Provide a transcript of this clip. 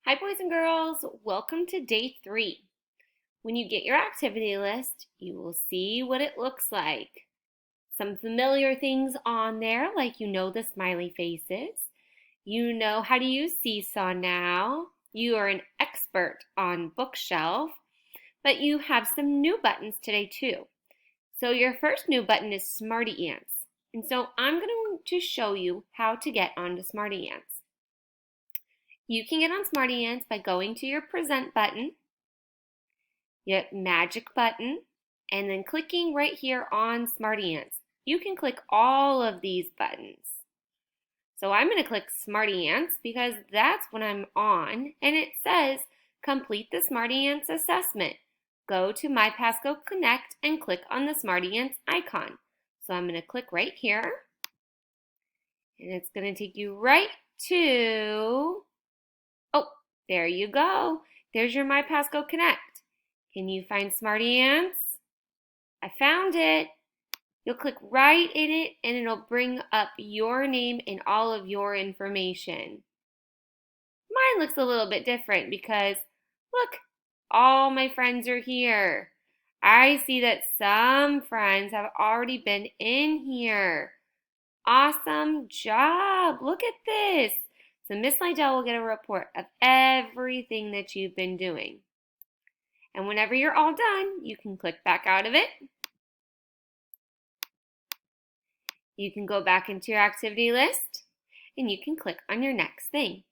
Hi, boys and girls. Welcome to day 3. When you get your activity list, you will see what it looks like. Some familiar things on there, like you know the smiley faces. You know how to use Seesaw now. You are an expert on Bookshelf, but you have some new buttons today too. So your first new button is Smarty Ants. And so I'm going to show you how to get onto Smarty Ants. You can get on Smarty Ants by going to your Present button, your Magic button, and then clicking right here on Smarty Ants. You can click all of these buttons. So I'm going to click Smarty Ants because that's what I'm on, and it says complete the Smarty Ants assessment. Go to My Pasco Connect and click on the Smarty Ants icon. So I'm going to click right here, and it's going to take you right to, oh, there you go. There's your My Pasco Connect. Can you find Smarty Ants? I found it. You'll click right in it and it'll bring up your name and all of your information. Mine looks a little bit different because look, all my friends are here. I see that some friends have already been in here. Awesome job. Look at this. So Miss Lydell will get a report of everything that you've been doing. And whenever you're all done, you can click back out of it. You can go back into your activity list and you can click on your next thing.